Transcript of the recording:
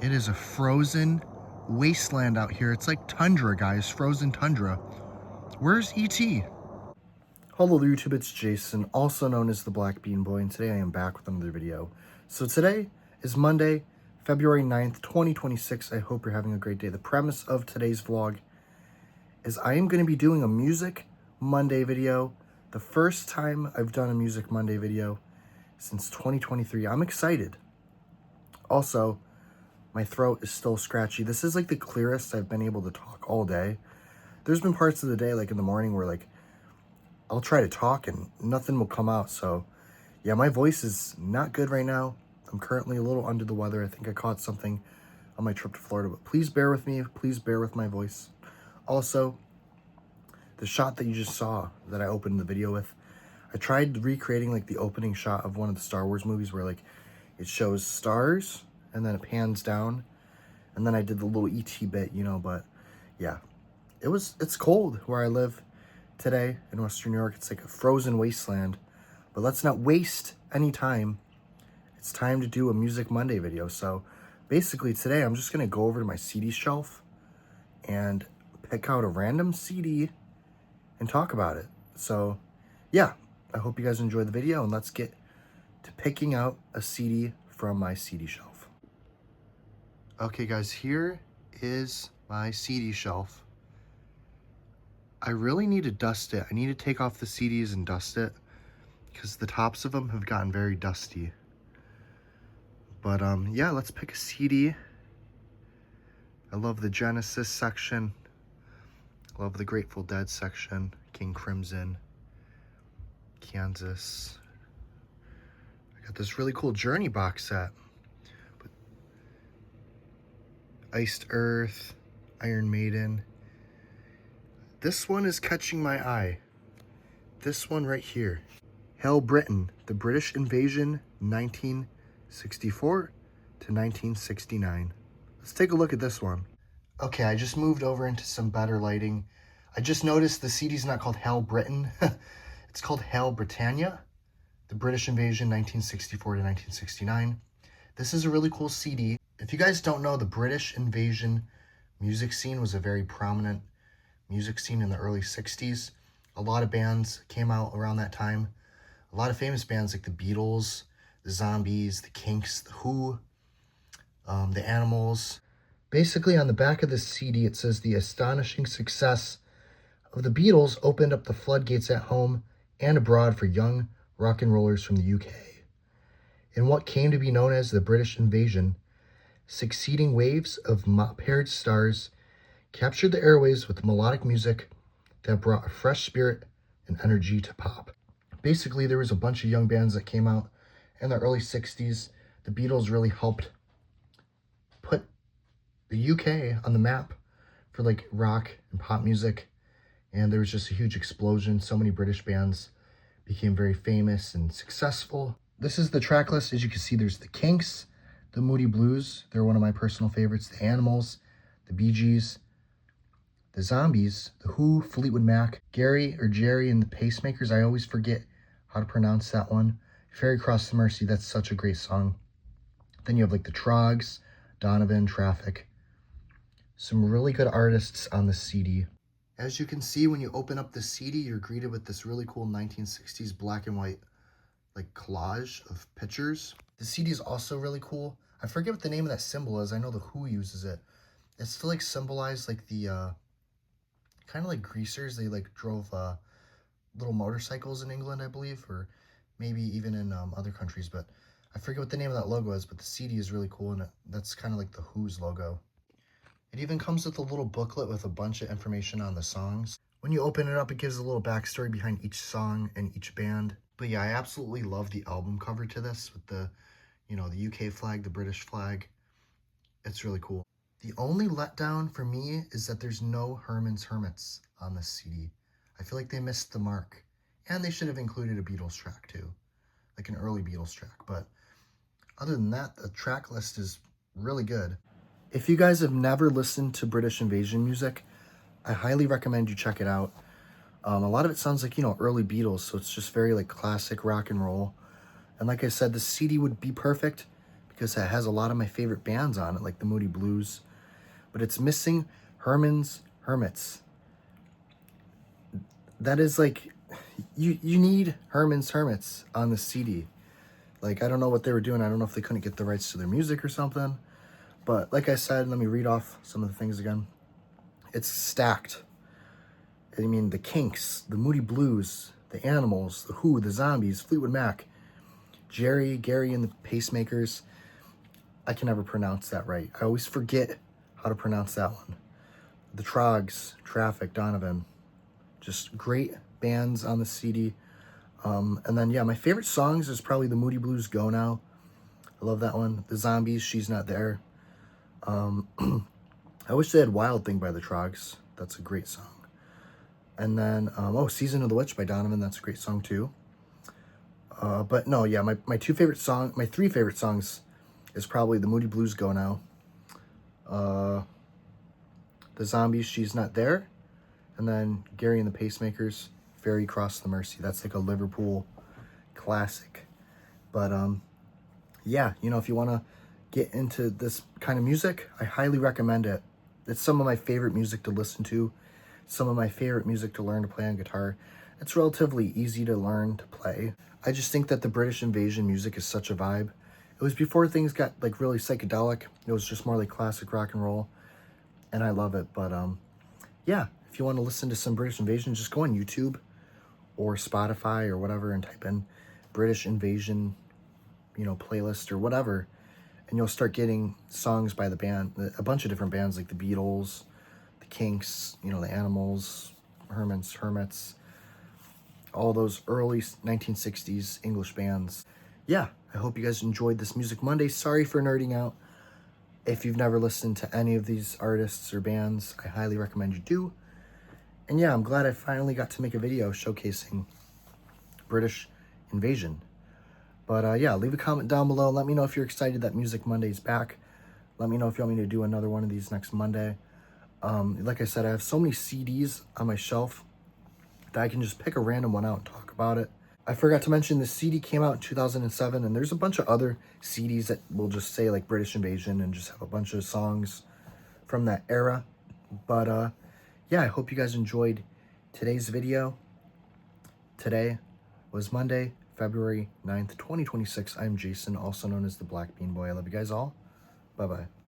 It is a frozen wasteland out here. It's like tundra, guys, frozen tundra. Where's E.T.? Hello YouTube, it's Jason, also known as the BlackBeanBoi, and today I am back with another video. So today is Monday, February 9th, 2026. I hope you're having a great day. The premise of today's vlog is I am going to be doing a Music Monday video. The first time I've done a Music Monday video since 2023. I'm excited. Also, my throat is still scratchy. This is like the clearest I've been able to talk all day. There's been parts of the day, like in the morning, where like I'll try to talk and nothing will come out. So yeah, my voice is not good right now. I'm currently a little under the weather. I think I caught something on my trip to Florida, but please bear with me. Please bear with my voice. Also, the shot that you just saw that I opened the video with, I tried recreating like the opening shot of one of the Star Wars movies where like it shows stars and then it pans down, and then I did the little ET bit, you know. But yeah, it's cold where I live today in Western New York. It's like a frozen wasteland, but let's not waste any time. It's time to do a Music Monday video. So basically today I'm just gonna go over to my CD shelf and pick out a random CD and talk about it. So yeah, I hope you guys enjoy the video, and let's get to picking out a CD from my CD shelf. Okay guys, here is my CD shelf. I really need to dust it. I need to take off the CDs and dust it because the tops of them have gotten very dusty. But yeah, let's pick a CD. I love the Genesis section. I love the Grateful Dead section. King Crimson, Kansas. I got this really cool Journey box set. Iced Earth, Iron Maiden. This one is catching my eye. This one right here. Hail Britain, the British Invasion, 1964 to 1969. Let's take a look at this one. Okay, I just moved over into some better lighting. I just noticed the CD's not called Hail Britain. It's called Hail Britannia, the British Invasion, 1964 to 1969. This is a really cool CD. If you guys don't know, the British Invasion music scene was a very prominent music scene in the early 60s. A lot of bands came out around that time. A lot of famous bands like the Beatles, the Zombies, the Kinks, the Who, the Animals. Basically, on the back of this CD, it says the astonishing success of the Beatles opened up the floodgates at home and abroad for young rock and rollers from the UK. In what came to be known as the British Invasion, succeeding waves of mop-haired stars captured the airwaves with melodic music that brought a fresh spirit and energy to pop. Basically, there was a bunch of young bands that came out in the early 60s. The Beatles really helped put the UK on the map for like rock and pop music, and there was just a huge explosion. So many British bands became very famous and successful. This is the track list. As you can see, there's the Kinks, the Moody Blues, they're one of my personal favorites, the Animals, the Bee Gees, the Zombies, the Who, Fleetwood Mac, Gary or Jerry and the Pacemakers. I always forget how to pronounce that one. Ferry Cross the Mercy, that's such a great song. Then you have like the Trogs, Donovan, Traffic. Some really good artists on the CD. As you can see, when you open up the CD, you're greeted with this really cool 1960s black and white like collage of pictures. The CD is also really cool. I forget what the name of that symbol is. I know the Who uses it. It's to like symbolize like the kind of like greasers. They like drove little motorcycles in England, I believe, or maybe even in other countries, but I forget what the name of that logo is. But the CD is really cool, and that's kind of like the Who's logo. It even comes with a little booklet with a bunch of information on the songs. When you open it up, it gives a little backstory behind each song and each band. But yeah, I absolutely love the album cover to this with the, you know, the UK flag, the British flag. It's really cool. The only letdown for me is that there's no Herman's Hermits on this CD. I feel like they missed the mark. And they should have included a Beatles track too, like an early Beatles track. But other than that, the track list is really good. If you guys have never listened to British Invasion music, I highly recommend you check it out. A lot of it sounds like, you know, early Beatles, so it's just very like classic rock and roll. And like I said, the CD would be perfect because it has a lot of my favorite bands on it, like the Moody Blues. But it's missing Herman's Hermits. That is like, you need Herman's Hermits on the CD. Like, I don't know what they were doing. I don't know if they couldn't get the rights to their music or something. But like I said, let me read off some of the things again. It's stacked. I mean, the Kinks, the Moody Blues, the Animals, the Who, the Zombies, Fleetwood Mac, Jerry, Gary and the Pacemakers. I can never pronounce that right. I always forget how to pronounce that one. The Trogs, Traffic, Donovan. Just great bands on the CD. And then, yeah, my favorite songs is probably the Moody Blues, Go Now. I love that one. The Zombies, She's Not There. I wish they had Wild Thing by the Trogs. That's a great song. And then, Season of the Witch by Donovan. That's a great song too. But no, yeah, my three favorite songs is probably the Moody Blues, Go Now. The Zombies, She's Not There. And then Gary and the Pacemakers, Ferry Cross the Mersey. That's like a Liverpool classic. But yeah, you know, if you want to get into this kind of music, I highly recommend it. It's some of my favorite music to listen to, some of my favorite music to learn to play on guitar. It's relatively easy to learn to play. I just think that the British Invasion music is such a vibe. It was before things got like really psychedelic. It was just more like classic rock and roll, and I love it. But yeah, if you want to listen to some British Invasion, just go on YouTube or Spotify or whatever and type in British Invasion, you know, playlist or whatever, and you'll start getting songs by the band, a bunch of different bands like the Beatles, the Kinks, you know, the Animals, Herman's Hermits, all those early 1960s English bands. Yeah, I hope you guys enjoyed this Music Monday. Sorry for nerding out. If you've never listened to any of these artists or bands, I highly recommend you do. And yeah, I'm glad I finally got to make a video showcasing British Invasion. But yeah, leave a comment down below. Let me know if you're excited that Music Monday's back. Let me know if you want me to do another one of these next Monday. Like I said, I have so many CDs on my shelf that I can just pick a random one out and talk about it. I forgot to mention the CD came out in 2007, and there's a bunch of other CDs that will just say like British Invasion and just have a bunch of songs from that era. But yeah, I hope you guys enjoyed today's video. Today was Monday, February 9th, 2026. I'm Jason, also known as the BlackBeanBoi. I love you guys all. Bye-bye.